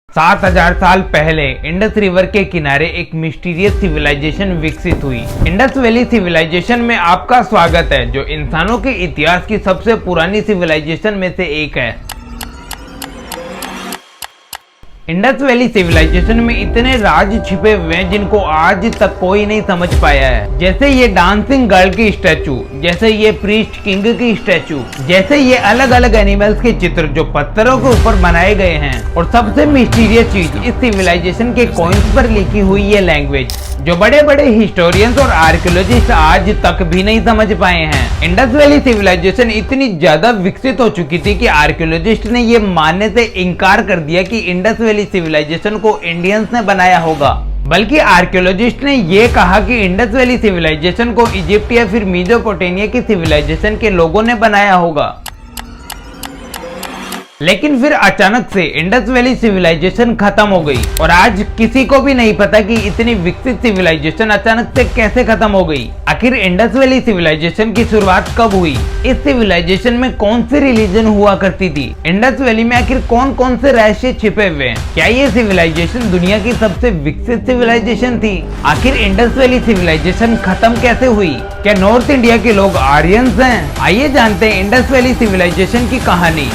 7000 साल पहले Indus river के किनारे एक मिस्टीरियस सिविलाइजेशन विकसित हुई। इंडस वैली सिविलाइजेशन में आपका स्वागत है, जो इंसानों के इतिहास की सबसे पुरानी सिविलाइजेशन में से एक है। इंडस वैली सिविलाइजेशन में इतने राज छिपे हुए हैं जिनको आज तक कोई नहीं समझ पाया है। जैसे ये डांसिंग गर्ल की स्टैचू, जैसे ये प्रीस्ट किंग की स्टैचू, जैसे ये अलग अलग एनिमल्स के चित्र जो पत्थरों के ऊपर बनाए गए हैं। और सबसे मिस्टीरियस चीज, इस सिविलाइजेशन के कॉइन्स पर लिखी हुई ये लैंग्वेज जो बड़े बड़े हिस्टोरियंस और आर्कियोलॉजिस्ट आज तक भी नहीं समझ पाए हैं। इंडस वैली सिविलाइजेशन इतनी ज्यादा विकसित हो चुकी थी कि आर्कियोलॉजिस्ट ने ये मानने से इनकार कर दिया कि इंडस वैली सिविलाइजेशन को इंडियंस ने बनाया होगा। बल्कि आर्कियोलॉजिस्ट ने ये कहा कि इंडस वैली सिविलाइजेशन को इजिप्ट या फिर मेसोपोटामिया की सिविलाइजेशन के लोगों ने बनाया होगा। लेकिन फिर अचानक से इंडस वैली सिविलाइजेशन खत्म हो गई और आज किसी को भी नहीं पता कि इतनी विकसित सिविलाइजेशन अचानक से कैसे खत्म हो गई। आखिर इंडस वैली सिविलाइजेशन की शुरुआत कब हुई? इस सिविलाइजेशन में कौन सी रिलीजन हुआ करती थी? इंडस वैली में आखिर कौन कौन से रहस्य छिपे हुए हैं? क्या ये सिविलाइजेशन दुनिया की सबसे विकसित सिविलाइजेशन थी? आखिर इंडस वैली सिविलाइजेशन खत्म कैसे हुई? क्या नॉर्थ इंडिया के लोग आर्यंस हैं? आइए जानते हैं इंडस वैली सिविलाइजेशन की कहानी।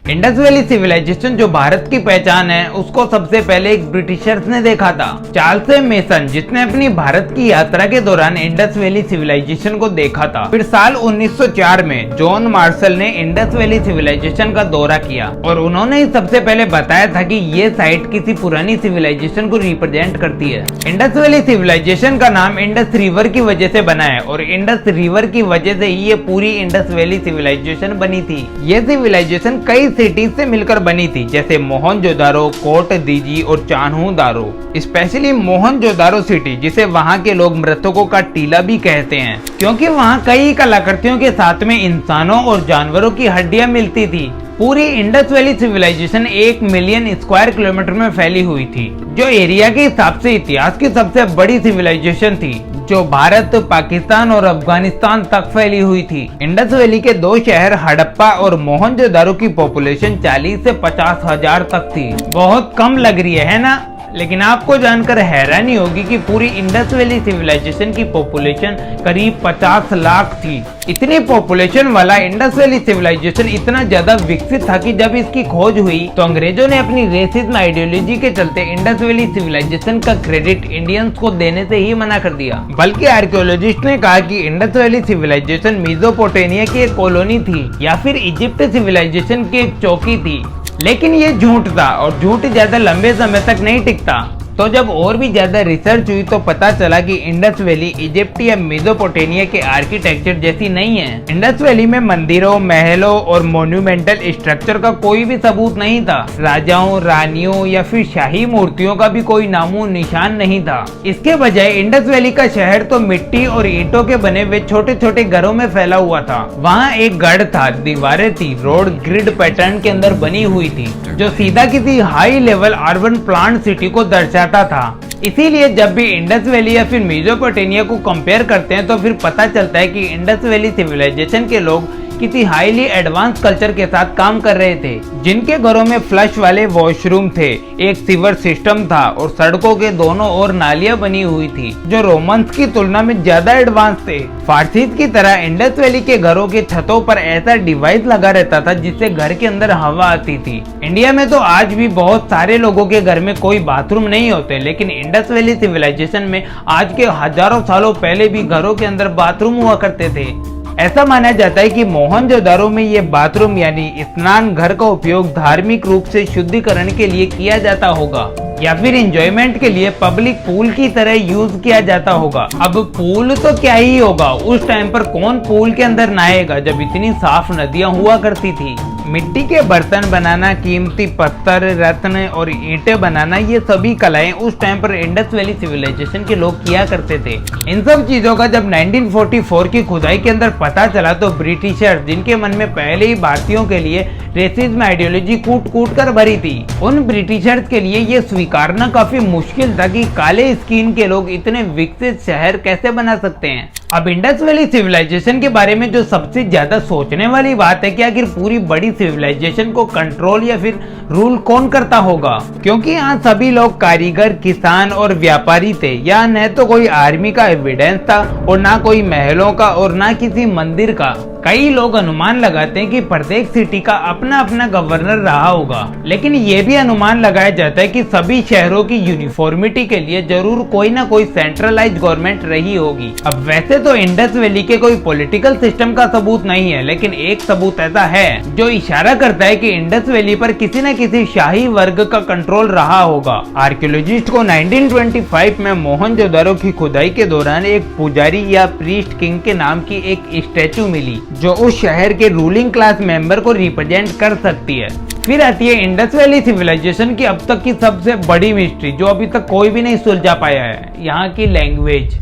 इंडस वैली सिविलाइजेशन जो भारत की पहचान है, उसको सबसे पहले एक ब्रिटिशर्स ने देखा था, चार्ल्स मेसन, जिसने अपनी भारत की यात्रा के दौरान इंडस वैली सिविलाइजेशन को देखा था। फिर साल 1904 में जॉन मार्शल ने इंडस वैली सिविलाइजेशन का दौरा किया और उन्होंने ही सबसे पहले बताया था कि ये साइट किसी पुरानी सिविलाइजेशन को रिप्रेजेंट करती है। इंडस वैली सिविलाइजेशन का नाम इंडस रिवर की वजह से बना है और इंडस रिवर की वजह से ही ये पूरी इंडस वैली सिविलाइजेशन बनी थी। ये सिविलाइजेशन कई सिटीज से मिलकर बनी थी, जैसे मोहनजोदारो, कोट दीजी और चान्होदारो। स्पेशली मोहनजोदारो सिटी, जिसे वहाँ के लोग मृतकों का टीला भी कहते हैं, क्योंकि वहाँ कई कलाकृतियों के साथ में इंसानों और जानवरों की हड्डियां मिलती थी। पूरी Indus Valley civilisation 1 million square kilometre में फैली हुई थी, जो एरिया के हिसाब से इतिहास की सबसे बड़ी सिविलाइजेशन थी, जो भारत, पाकिस्तान और अफगानिस्तान तक फैली हुई थी। इंडस वैली के 2 शहर हड़प्पा और मोहनजोदारो की पॉपुलेशन 40 से 50 हजार तक थी। बहुत कम लग रही है ना? लेकिन आपको जानकर हैरानी होगी कि पूरी इंडस वैली सिविलाइजेशन की पॉपुलेशन करीब 50 लाख थी। इतनी पॉपुलेशन वाला इंडस वैली सिविलाइजेशन इतना ज्यादा विकसित था कि जब इसकी खोज हुई तो अंग्रेजों ने अपनी रेसिज्म आइडियोलॉजी के चलते इंडस वैली सिविलाइजेशन का क्रेडिट इंडियंस को देने से ही मना कर दिया। बल्कि आर्कियोलॉजिस्ट ने कहा कि इंडस वैली सिविलाइजेशन मेसोपोटामिया की एक कॉलोनी थी या फिर इजिप्ट सिविलाइजेशन की एक चौकी थी। लेकिन ये झूठ था और झूठ ज्यादा लंबे समय तक नहीं टिकता। तो जब और भी ज्यादा रिसर्च हुई तो पता चला कि इंडस वैली इजिप्ट या मेसोपोटामिया के आर्किटेक्चर जैसी नहीं है। इंडस वैली में मंदिरों, महलों और मोन्यूमेंटल स्ट्रक्चर का कोई भी सबूत नहीं था। राजाओं, रानियों या फिर शाही मूर्तियों का भी कोई नामो निशान नहीं था। इसके बजाय इंडस वैली का शहर तो मिट्टी और ईंटों के बने हुए छोटे छोटे घरों में फैला हुआ था। वहाँ एक गढ़ था, दीवारें थी, रोड ग्रिड पैटर्न के अंदर बनी हुई थी, जो सीधा किसी high level urban plant city को दर्शाता था। इसीलिए जब भी इंडस वैली या फिर मेसोपोटामिया को कंपेयर करते हैं तो फिर पता चलता है कि इंडस वैली सिविलाइजेशन के लोग किसी हाईली एडवांस कल्चर के साथ काम कर रहे थे, जिनके घरों में फ्लश वाले वॉशरूम थे, एक सीवर सिस्टम था और सड़कों के दोनों ओर नालियां बनी हुई थी, जो रोमन्स की तुलना में ज्यादा एडवांस थे। फारसीज की तरह इंडस वैली के घरों के छतों पर ऐसा डिवाइस लगा रहता था जिससे घर के अंदर हवा आती थी। इंडिया में तो आज भी बहुत सारे लोगों के घर में कोई बाथरूम नहीं होते, लेकिन इंडस वैली सिविलाइजेशन में आज के हजारों सालों पहले भी घरों के अंदर बाथरूम हुआ करते थे। ऐसा माना जाता है कि मोहनजोदारो में ये बाथरूम यानी स्नान घर का उपयोग धार्मिक रूप से शुद्धिकरण के लिए किया जाता होगा या फिर एंजॉयमेंट के लिए पब्लिक पूल की तरह यूज किया जाता होगा। अब पूल तो क्या ही होगा, उस टाइम पर कौन पूल के अंदर नहाएगा जब इतनी साफ नदियां हुआ करती थी। मिट्टी के बर्तन बनाना, कीमती पत्थर, रत्न और ईंटें बनाना, ये सभी कलाएं उस टाइम पर इंडस वैली सिविलाइजेशन के लोग किया करते थे। इन सब चीजों का जब 1944 की खुदाई के अंदर पता चला तो ब्रिटिशर्स, जिनके मन में पहले ही भारतीयों के लिए रेसिज्म आइडियोलॉजी कूट कूट कर भरी थी, उन ब्रिटिशर्स के लिए ये स्वीकारना काफी मुश्किल था कि काले स्किन के लोग इतने विकसित शहर कैसे बना सकते हैं। अब इंडस वैली सिविलाइजेशन के बारे में जो सबसे ज्यादा सोचने वाली बात है कि आखिर पूरी बड़ी सिविलाइजेशन को कंट्रोल या फिर रूल कौन करता होगा, क्योंकि यहाँ सभी लोग कारीगर, किसान और व्यापारी थे। यहाँ न तो कोई आर्मी का एविडेंस था और ना कोई महलों का और ना किसी मंदिर का। कई लोग अनुमान लगाते हैं कि प्रत्येक सिटी का अपना अपना गवर्नर रहा होगा, लेकिन ये भी अनुमान लगाया जाता है कि सभी शहरों की यूनिफॉर्मिटी के लिए जरूर कोई ना कोई सेंट्रलाइज गवर्नमेंट रही होगी। अब वैसे तो इंडस वैली के कोई पॉलिटिकल सिस्टम का सबूत नहीं है, लेकिन एक सबूत ऐसा है जो इशारा करता है कि इंडस वैली पर किसी न किसी शाही वर्ग का कंट्रोल रहा होगा। आर्कियोलॉजिस्ट को 1925 में मोहनजोदारो की खुदाई के दौरान एक पुजारी या प्रीस्ट किंग के नाम की एक स्टैचू मिली जो उस शहर के रूलिंग क्लास मेंबर को रिप्रेजेंट कर सकती है। फिर आती है इंडस वैली सिविलाइजेशन की अब तक की सबसे बड़ी मिस्ट्री जो अभी तक कोई भी नहीं सुलझा पाया है, यहाँ की लैंग्वेज।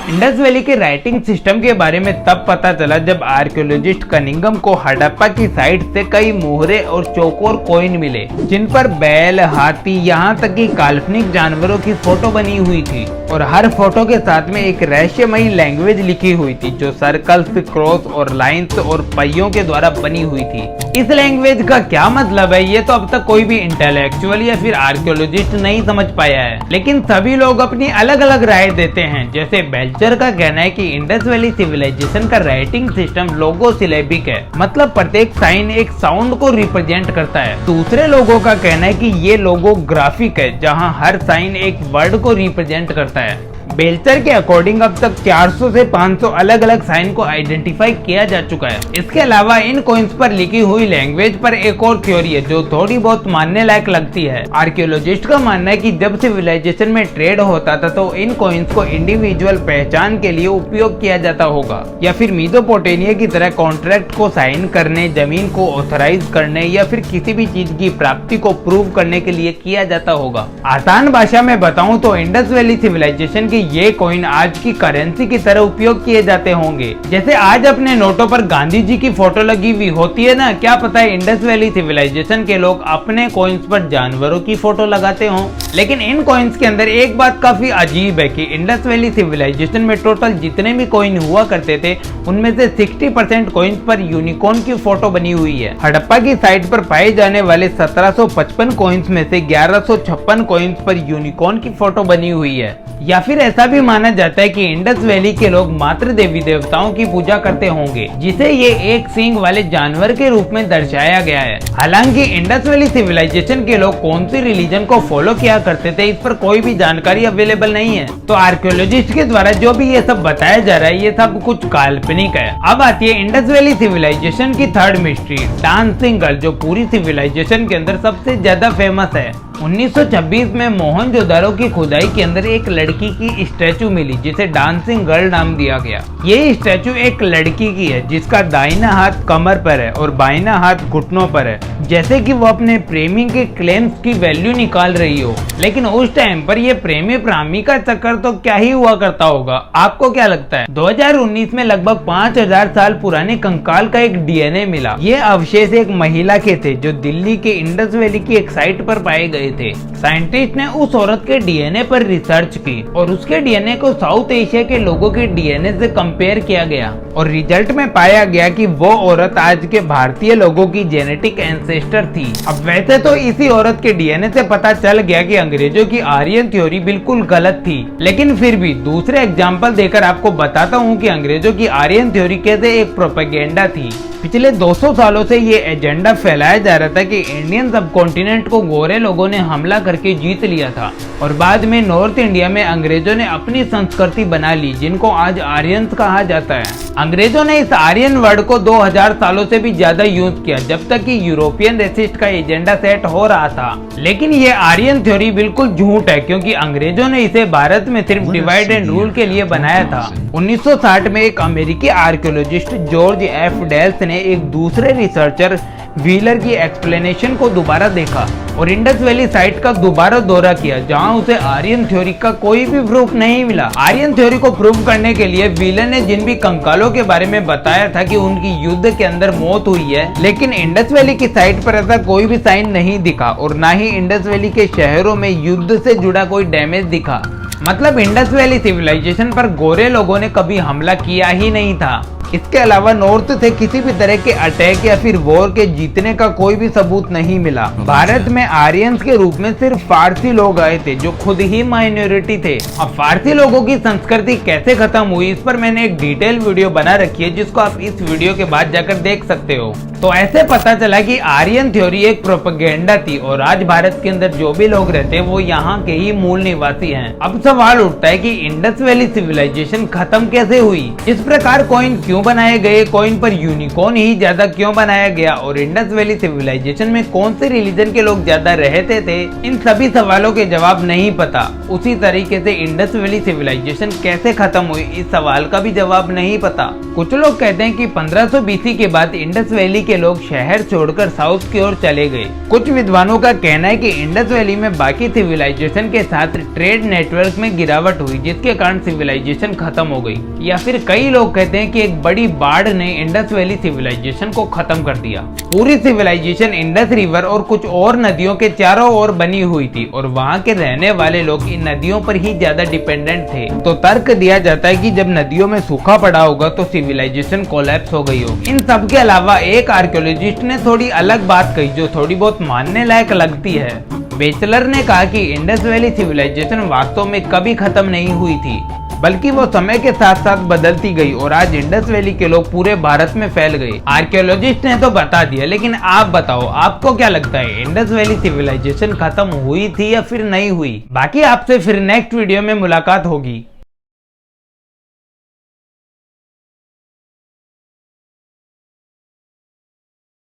इंडस वैली के राइटिंग सिस्टम के बारे में तब पता चला जब आर्कियोलॉजिस्ट कनिंगम को हड़प्पा की साइट से कई मोहरे और चौकोर कॉइन मिले जिन पर बैल, हाथी, यहाँ तक कि काल्पनिक जानवरों की फोटो बनी हुई थी और हर फोटो के साथ में एक रहस्यमयी लैंग्वेज लिखी हुई थी जो सर्कल्स, क्रॉस और लाइंस और पहियों के द्वारा बनी हुई थी। इस लैंग्वेज का क्या मतलब है ये तो अब तक कोई भी इंटेलेक्चुअल या फिर आर्कियोलॉजिस्ट नहीं समझ पाया है, लेकिन सभी लोग अपनी अलग अलग राय देते हैं। जैसे बेल्चर का कहना है कि इंडस वैली सिविलाइजेशन का राइटिंग सिस्टम लोगोसिलेबिक है, मतलब प्रत्येक साइन एक साउंड को रिप्रेजेंट करता है। दूसरे लोगों का कहना है कि ये लोगोग्राफिक है जहाँ हर साइन एक वर्ड को रिप्रेजेंट करता है। बेल्चर के अकॉर्डिंग अब तक 400 से 500 अलग अलग साइन को आइडेंटिफाई किया जा चुका है। इसके अलावा इन कॉइन्स पर लिखी हुई लैंग्वेज पर एक और थ्योरी है जो थोड़ी बहुत मानने लायक लगती है। आर्कियोलॉजिस्ट का मानना है कि जब सिविलाइजेशन में ट्रेड होता था तो इन कॉइन्स को इंडिविजुअल पहचान के लिए उपयोग किया जाता होगा, या फिर मेसोपोटामिया की तरह कॉन्ट्रैक्ट को साइन करने, जमीन को ऑथराइज करने या फिर किसी भी चीज की प्राप्ति को प्रूव करने के लिए किया जाता होगा। आसान भाषा में बताऊं तो इंडस वैली सिविलाइजेशन की ये कॉइन आज की करेंसी की तरह उपयोग किए जाते होंगे। जैसे आज अपने नोटों पर गांधी जी की फोटो लगी हुई होती है ना, क्या पता है इंडस वैली सिविलाइजेशन के लोग अपने कॉइन्स पर जानवरों की फोटो लगाते हों। लेकिन इन कॉइन्स के अंदर एक बात काफी अजीब है कि इंडस वैली सिविलाइजेशन में टोटल जितने भी कॉइन हुआ करते थे उनमें से 60% कॉइन्स पर यूनिकॉर्न की फोटो बनी हुई है। हड़प्पा की साइट पर पाए जाने वाले 1755 कॉइन्स में से 1156 कॉइन्स पर यूनिकॉर्न की फोटो बनी हुई है। या फिर ऐसा भी माना जाता है कि इंडस वैली के लोग मातृ देवी देवताओं की पूजा करते होंगे जिसे ये एक सींग वाले जानवर के रूप में दर्शाया गया है। हालांकि इंडस वैली सिविलाइजेशन के लोग कौन सी रिलीजन को फॉलो किया करते थे इस पर कोई भी जानकारी अवेलेबल नहीं है। तो आर्कियोलॉजिस्ट के द्वारा जो भी ये सब बताया जा रहा है ये सब कुछ काल्पनिक है। अब आती है इंडस वैली सिविलाइजेशन की थर्ड मिस्ट्री, डांसिंग गर्ल, जो पूरी सिविलाइजेशन के अंदर सबसे ज्यादा फेमस है। 1926 में मोहनजोदारो की खुदाई के अंदर एक लड़की की स्टैचू मिली जिसे डांसिंग गर्ल नाम दिया गया। ये स्टैचू एक लड़की की है जिसका दाहिना हाथ कमर पर है और बाइना हाथ घुटनों पर है, जैसे कि वो अपने प्रेमी के क्लेम्स की वैल्यू निकाल रही हो। लेकिन उस टाइम पर ये प्रेमी प्रेमिका चक्कर तो क्या ही हुआ करता होगा, आपको क्या लगता है? 2019 में लगभग 5000 साल पुराने कंकाल का एक डीएनए मिला। ये अवशेष एक महिला के थे जो दिल्ली के इंडस वैली की एक साइट पर पाए गए थे। साइंटिस्ट ने उस औरत के डीएनए पर रिसर्च की और उसके डीएनए को साउथ एशिया के लोगों के डीएनए से कंपेयर किया गया और रिजल्ट में पाया गया कि वो औरत आज के भारतीय लोगों की जेनेटिक एंसेस्टर थी। अब वैसे तो इसी औरत के डीएनए से पता चल गया कि अंग्रेजों की आर्यन थ्योरी बिल्कुल गलत थी, लेकिन फिर भी दूसरे एग्जाम्पल देकर आपको बताता हूँ कि अंग्रेजों की आर्यन थ्योरी कैसे एक प्रोपेगेंडा थी। पिछले 200 सालों से ये एजेंडा फैलाया जा रहा था कि इंडियन सब कॉन्टिनेंट को गोरे लोगों ने हमला करके जीत लिया था और बाद में नॉर्थ इंडिया में अंग्रेजों ने अपनी संस्कृति बना ली जिनको आज आर्यंस कहा जाता है। अंग्रेजों ने इस आर्यन वर्ड को 2000 सालों से भी ज्यादा यूज किया जब तक कि यूरोपियन रेसिस्ट का एजेंडा सेट हो रहा था। लेकिन ये आर्यन थ्योरी बिल्कुल झूठ है क्योंकि अंग्रेजों ने इसे भारत में सिर्फ डिवाइड एंड रूल के लिए बनाया था। 1960 में एक अमेरिकी आर्कियोलॉजिस्ट जॉर्ज एफ डेल्स ने एक दूसरे रिसर्चर व्हीलर की एक्सप्लेनेशन को दोबारा देखा और इंडस वैली साइट का दोबारा दौरा किया जहां उसे आर्यन थ्योरी का कोई भी प्रूफ नहीं मिला। आर्यन थ्योरी को प्रूव करने के लिए व्हीलर ने जिन भी कंकालों के बारे में बताया था कि उनकी युद्ध के अंदर मौत हुई है, लेकिन इंडस वैली की साइट पर ऐसा कोई भी साइन नहीं दिखा और न ही इंडस वैली के शहरों में युद्ध से जुड़ा कोई डैमेज दिखा। मतलब इंडस वैली सिविलाइजेशन पर गोरे लोगों ने कभी हमला किया ही नहीं था। इसके अलावा नॉर्थ से किसी भी तरह के अटैक या फिर वॉर के जीतने का कोई भी सबूत नहीं मिला। भारत में आर्यंस के रूप में सिर्फ फारसी लोग आए थे जो खुद ही माइनॉरिटी थे। अब फारसी लोगों की संस्कृति कैसे खत्म हुई इस पर मैंने एक डिटेल वीडियो बना रखी है जिसको आप इस वीडियो के बाद जाकर देख सकते हो। तो ऐसे पता चला कि आर्यन थ्योरी एक प्रोपेगेंडा थी और आज भारत के अंदर जो भी लोग रहते हैं वो यहाँ के ही मूल निवासी हैं। अब सवाल उठता है कि इंडस वैली सिविलाइजेशन खत्म कैसे हुई, इस प्रकार कॉइन क्यों बनाए गए, कॉइन पर यूनिकॉर्न ही ज्यादा क्यों बनाया गया और इंडस वैली सिविलाइजेशन में कौन से रिलीजन के लोग ज्यादा रहते थे, इन सभी सवालों के जवाब नहीं पता। उसी तरीके से इंडस वैली सिविलाइजेशन कैसे खत्म हुई इस सवाल का भी जवाब नहीं पता। कुछ लोग कहते हैं कि 1500 बीसी के बाद इंडस वैली के लोग शहर छोड़कर साउथ की ओर चले गए। कुछ विद्वानों का कहना है कि इंडस वैली में बाकी सिविलाइजेशन के साथ ट्रेड नेटवर्क में गिरावट हुई जिसके कारण सिविलाइजेशन खत्म हो गई। या फिर कई लोग कहते हैं कि एक बड़ी बाढ़ ने इंडस वैली सिविलाइजेशन को खत्म कर दिया। पूरी सिविलाइजेशन इंडस रिवर और कुछ और नदियों के चारों ओर बनी हुई थी और वहाँ के रहने वाले लोग इन नदियों पर ही ज्यादा डिपेंडेंट थे। तो तर्क दिया जाता है कि जब नदियों में सूखा पड़ा होगा तो सिविलाइजेशन कोलैप्स हो गई होगी। इन सब के अलावा एक आर्कियोलॉजिस्ट ने थोड़ी अलग बात कही जो थोड़ी बहुत मानने लायक लगती है। बेचलर ने कहा कि इंडस वैली सिविलाइजेशन वास्तव में कभी खत्म नहीं हुई थी बल्कि वो समय के साथ साथ बदलती गई और आज इंडस वैली के लोग पूरे भारत में फैल गए। आर्कियोलॉजिस्ट ने तो बता दिया, लेकिन आप बताओ आपको क्या लगता है इंडस वैली सिविलाइजेशन खत्म हुई थी या फिर नहीं हुई? बाकी आपसे फिर नेक्स्ट वीडियो में मुलाकात होगी।